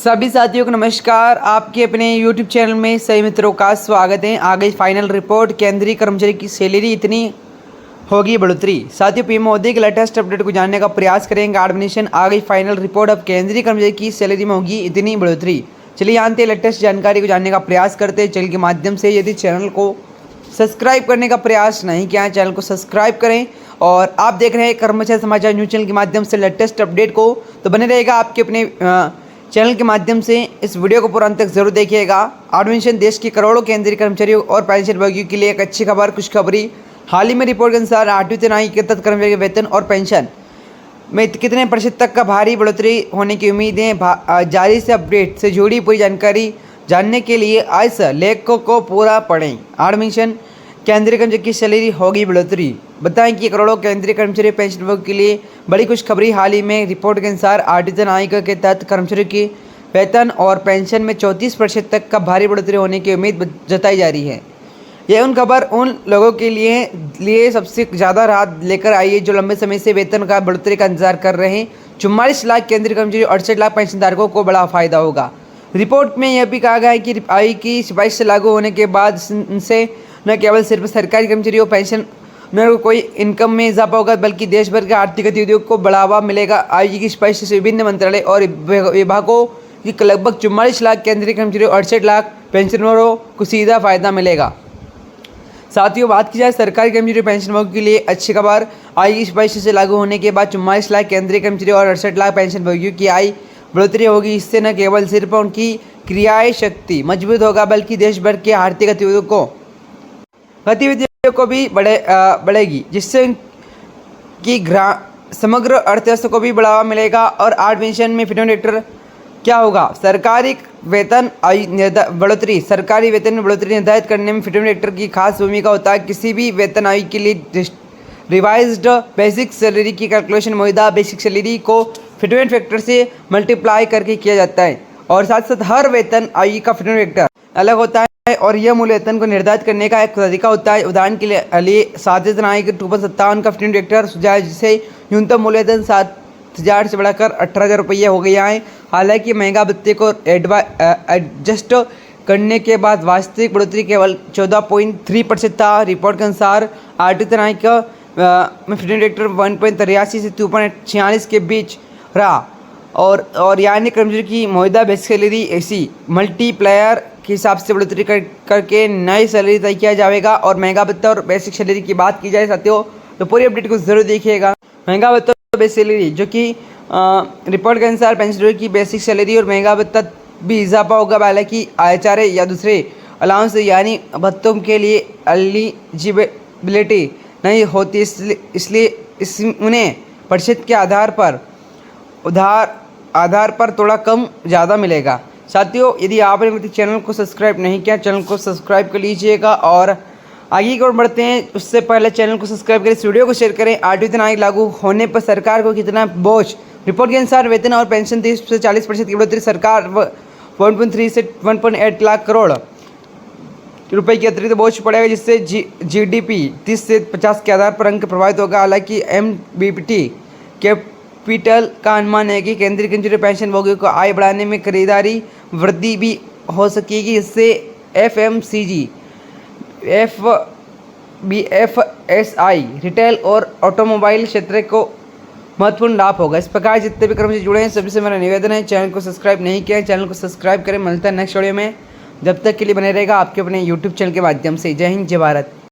सभी साथियों को नमस्कार। आपके अपने YouTube चैनल में सभी मित्रों का स्वागत है। आ गई फाइनल रिपोर्ट, केंद्रीय कर्मचारी की सैलरी इतनी होगी बढ़ोतरी। साथियों, पीएम मोदी के लेटेस्ट अपडेट को जानने का प्रयास करेंगे। एडमिशन आ गई फाइनल रिपोर्ट, अब केंद्रीय कर्मचारी की सैलरी में होगी इतनी बढ़ोतरी। चलिए जानते हैं लेटेस्ट जानकारी को जानने का प्रयास करते हैं चैनल के माध्यम से। यदि चैनल को सब्सक्राइब करने का प्रयास नहीं किया है, चैनल को सब्सक्राइब करें। और आप देख रहे हैं कर्मचारी समाचार न्यूज चैनल के माध्यम से लेटेस्ट अपडेट को, तो बने रहेगा आपके अपने चैनल के माध्यम से। इस वीडियो को पूरा अंत तक जरूर देखिएगा। एडमिशन देश के करोड़ों केंद्रीय कर्मचारियों और पेंशनभोगियों के लिए एक अच्छी खबर, खुशखबरी। हाल ही में रिपोर्ट के अनुसार 8वीं तिमाही के तहत कर्मचारी के वेतन और पेंशन में कितने प्रतिशत तक का भारी बढ़ोतरी होने की उम्मीद है। जारी से अपडेट से जुड़ी पूरी जानकारी जानने के लिए इस लेख को पूरा पढ़ें। एडमिशन केंद्रीय कर्मचारी की सैलरी होगी बढ़ोतरी। बताएं कि करोड़ों केंद्रीय कर्मचारी पेंशनभोगियों के लिए बड़ी खुशखबरी। हाल ही में रिपोर्ट के अनुसार 8वीं तिमाही के तहत कर्मचारियों की वेतन और पेंशन में 34% तक का भारी बढ़ोतरी होने की उम्मीद जताई जा रही है। यह खबर उन लोगों के लिए सबसे ज़्यादा राहत लेकर आई है जो लंबे समय से वेतन का बढ़ोतरी का इंतजार कर रहे हैं। 44 लाख केंद्रीय कर्मचारी और 68 लाख पेंशनधारकों को बड़ा फायदा होगा। रिपोर्ट में यह भी कहा गया है कि आई की सिफारिश से लागू होने के बाद इनसे न केवल सिर्फ सरकारी कर्मचारियों पेंशन को कोई इनकम में इजाफा होगा, बल्कि देश भर के आर्थिक गतिविधियों को बढ़ावा मिलेगा। आयोग की सिफारिश से विभिन्न मंत्रालय और विभागों की लगभग 44 लाख केंद्रीय कर्मचारियों और 68 लाख पेंशनरों को सीधा फायदा मिलेगा। साथियों, बात की जाए सरकारी कर्मचारी पेंशनभोगियों के लिए अच्छी खबर। आयोग की सिफारिश से लागू होने के बाद 44 लाख केंद्रीय कर्मचारी और 68 लाख पेंशनभोगियों की आय बढ़ोतरी होगी। इससे न केवल सिर्फ उनकी क्रियाएं शक्ति मजबूत होगा, बल्कि देश भर के आर्थिक गतिविधियों को भी बढ़ेगी, जिससे कि समग्र अर्थव्यवस्था को भी बढ़ावा मिलेगा। और एडमिशन में फिटमेंट फैक्टर क्या होगा? सरकारी वेतन बढ़ोतरी। सरकारी वेतन में बढ़ोतरी निर्धारित करने में फिटमेंट फैक्टर की खास भूमिका होता है। किसी भी वेतन आयु के लिए रिवाइज्ड बेसिक सैलरी की कैलकुलेशन मौजूदा बेसिक सैलरी को फिटमेंट फैक्टर से मल्टीप्लाई करके किया जाता है। और साथ साथ हर वेतन आयु का फिटमेंट फैक्टर अलग होता है और यह मूल्य वेतन को निर्धारित करने का एक तरीका होता है। उदाहरण के लिए 7वीं तिमाही के 257 का फिटमेंट फैक्टर सुझाव, जिसे न्यूनतम मूल्य वेतन 7,000 से बढ़ाकर 18,000 रुपये हो गया है। हालांकि महंगा भत्ते को एडजस्ट करने के बाद वास्तविक बढ़ोतरी केवल 14.3% था। रिपोर्ट के अनुसार 8वीं तिमाही का फिटमेंट फैक्टर 1.83 से 2.46 के बीच रहा। और यानी कर्मचारी की मौजूदा बेसिक सैलरी ऐसी मल्टीप्लायर के हिसाब से बढ़ोतरी करके नई सैलरी तय किया जाएगा। और महंगा भत्ता और बेसिक सैलरी की बात की जाए साथियों, तो पूरी अपडेट को जरूर देखिएगा। महंगा भत्ता और बेसिक सैलरी, जो कि रिपोर्ट के अनुसार पेंशनरों की बेसिक सैलरी और महंगा भत्ता भी इजाफा होगा। हालांकि आचार्य या दूसरे अलाउंस यानी भत्तों के लिए एलिजिबिलिटी नहीं होती, इसलिए उन्हें प्रतिशत के आधार पर थोड़ा कम ज़्यादा मिलेगा। साथियों, यदि आपने मेरे चैनल को सब्सक्राइब नहीं किया, चैनल को सब्सक्राइब कर लीजिएगा। और आगे की ओर बढ़ते हैं, उससे पहले चैनल को सब्सक्राइब करें, इस वीडियो को शेयर करें। 8वीं तिमाही लागू होने पर सरकार को कितना बोझ? रिपोर्ट के अनुसार वेतन और पेंशन 30 से 40% की बढ़ोतरी। सरकार 1.3 से 1.8 लाख करोड़ रुपए की अतिरिक्त बोझ पड़ेगा, जिससे GDP 30 से 50 के आधार पर अंक प्रभावित होगा। हालांकि MBPT कैपिटल का अनुमान है कि केंद्रीय कर्मचारी पेंशनभोगियों को आय बढ़ाने में खरीदारी वृद्धि भी हो सकेगी। इससे FMCG, BFSI, रिटेल और ऑटोमोबाइल क्षेत्र को महत्वपूर्ण लाभ होगा। इस प्रकार जितने भी कर्मचारी जुड़े हैं सभी से मेरा निवेदन है, चैनल को सब्सक्राइब नहीं किया है, चैनल को सब्सक्राइब करें। मिलता है नेक्स्ट वीडियो में, जब तक के लिए बने रहेगा आपके अपने YouTube चैनल के माध्यम से। जय हिंद, जय भारत।